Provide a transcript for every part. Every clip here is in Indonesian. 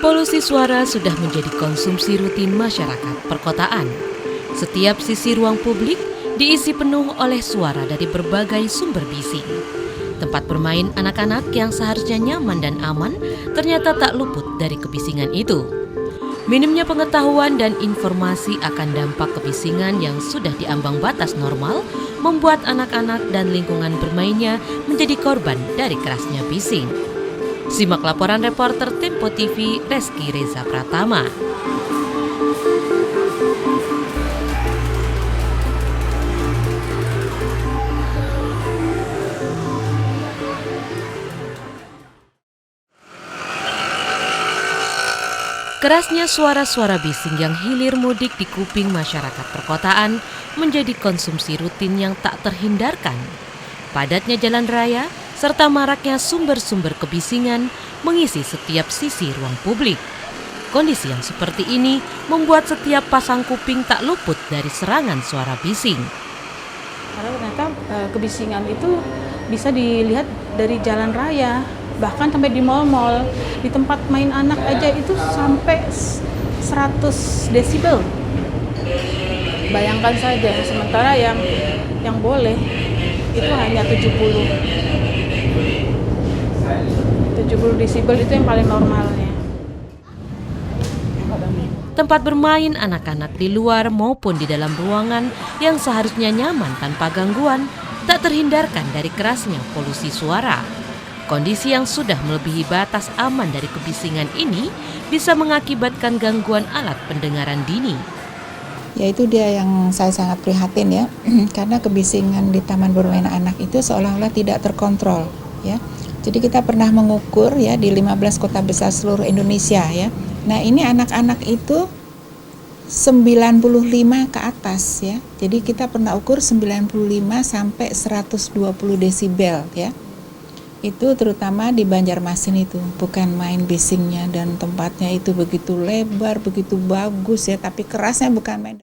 Polusi suara sudah menjadi konsumsi rutin masyarakat perkotaan. Setiap sisi ruang publik diisi penuh oleh suara dari berbagai sumber bising. Tempat bermain anak-anak yang seharusnya nyaman dan aman ternyata tak luput dari kebisingan itu. Minimnya pengetahuan dan informasi akan dampak kebisingan yang sudah diambang batas normal membuat anak-anak dan lingkungan bermainnya menjadi korban dari kerasnya bising. Simak laporan reporter Tempo TV Reski Reza Pratama. Kerasnya suara-suara bising yang hilir mudik di kuping masyarakat perkotaan menjadi konsumsi rutin yang tak terhindarkan. Padatnya jalan raya serta maraknya sumber-sumber kebisingan mengisi setiap sisi ruang publik. Kondisi yang seperti ini membuat setiap pasang kuping tak luput dari serangan suara bising. Karena ternyata kebisingan itu bisa dilihat dari jalan raya, bahkan sampai di mal-mal, di tempat main anak aja itu sampai 100 desibel. Bayangkan saja, sementara yang boleh itu hanya 70 desibel itu yang paling normalnya. Tempat bermain anak-anak di luar maupun di dalam ruangan yang seharusnya nyaman tanpa gangguan tak terhindarkan dari kerasnya polusi suara. Kondisi yang sudah melebihi batas aman dari kebisingan ini bisa mengakibatkan gangguan alat pendengaran dini. Ya, itu dia yang saya sangat prihatin ya, karena kebisingan di taman bermain anak itu seolah-olah tidak terkontrol ya. Jadi kita pernah mengukur ya di 15 kota besar seluruh Indonesia ya. Nah, ini anak-anak itu 95 ke atas ya. Jadi kita pernah ukur 95 sampai 120 desibel ya. Itu terutama di Banjarmasin itu, bukan main bisingnya dan tempatnya itu begitu lebar, begitu bagus ya, tapi kerasnya bukan main.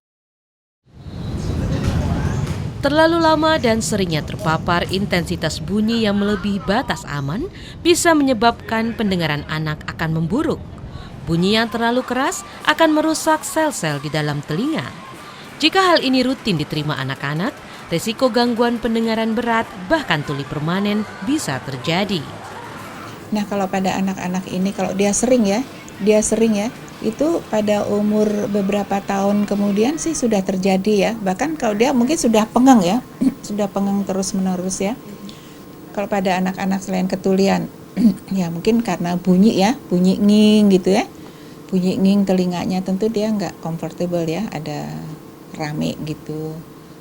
Terlalu lama dan seringnya terpapar intensitas bunyi yang melebihi batas aman bisa menyebabkan pendengaran anak akan memburuk. Bunyi yang terlalu keras akan merusak sel-sel di dalam telinga. Jika hal ini rutin diterima anak-anak, risiko gangguan pendengaran berat bahkan tuli permanen bisa terjadi. Nah, kalau pada anak-anak ini kalau dia sering ya, itu pada umur beberapa tahun kemudian sih sudah terjadi ya. Bahkan kalau dia mungkin sudah pengang ya, sudah pengang terus-menerus ya. Kalau pada anak-anak selain ketulian, ya mungkin karena bunyi ya, bunyi nging gitu ya. Bunyi nging telinganya tentu dia nggak comfortable ya, ada rame gitu.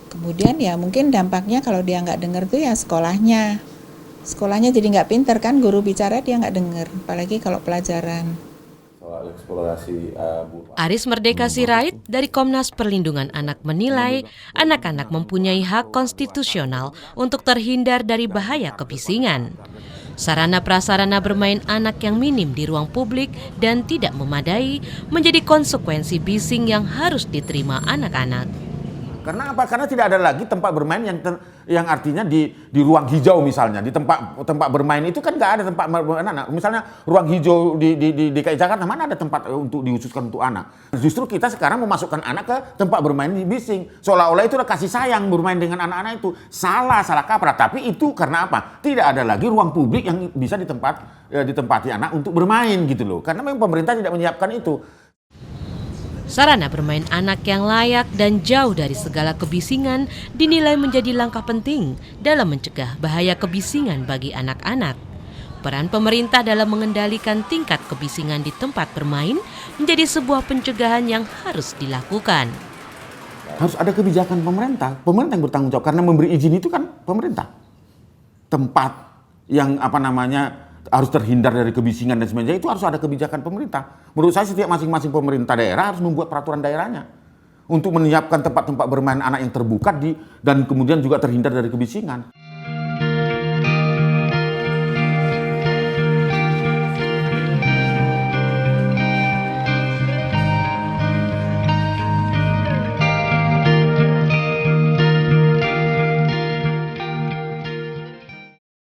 Kemudian ya mungkin dampaknya kalau dia nggak dengar tuh ya sekolahnya jadi nggak pinter kan, guru bicara dia nggak dengar, apalagi kalau pelajaran. Aris Merdeka Sirait dari Komnas Perlindungan Anak menilai anak-anak mempunyai hak konstitusional untuk terhindar dari bahaya kebisingan. Sarana prasarana bermain anak yang minim di ruang publik dan tidak memadai menjadi konsekuensi bising yang harus diterima anak-anak. Karena apa? Karena tidak ada lagi tempat bermain yang artinya di ruang hijau misalnya. Di tempat bermain itu kan nggak ada tempat bermain anak. Misalnya ruang hijau di DKI Jakarta, mana ada tempat untuk dihususkan untuk anak. Justru kita sekarang memasukkan anak ke tempat bermain di bising. Seolah-olah itu adalah kasih sayang bermain dengan anak-anak itu. Salah kaprah. Tapi itu karena apa? Tidak ada lagi ruang publik yang bisa ditempati anak untuk bermain gitu loh. Karena memang pemerintah tidak menyiapkan itu. Sarana bermain anak yang layak dan jauh dari segala kebisingan dinilai menjadi langkah penting dalam mencegah bahaya kebisingan bagi anak-anak. Peran pemerintah dalam mengendalikan tingkat kebisingan di tempat bermain menjadi sebuah pencegahan yang harus dilakukan. Harus ada kebijakan pemerintah. Pemerintah yang bertanggung jawab karena memberi izin itu kan pemerintah. Tempat yang harus terhindar dari kebisingan dan sebagainya, itu harus ada kebijakan pemerintah. Menurut saya setiap masing-masing pemerintah daerah harus membuat peraturan daerahnya untuk menyiapkan tempat-tempat bermain anak yang terbuka dan kemudian juga terhindar dari kebisingan.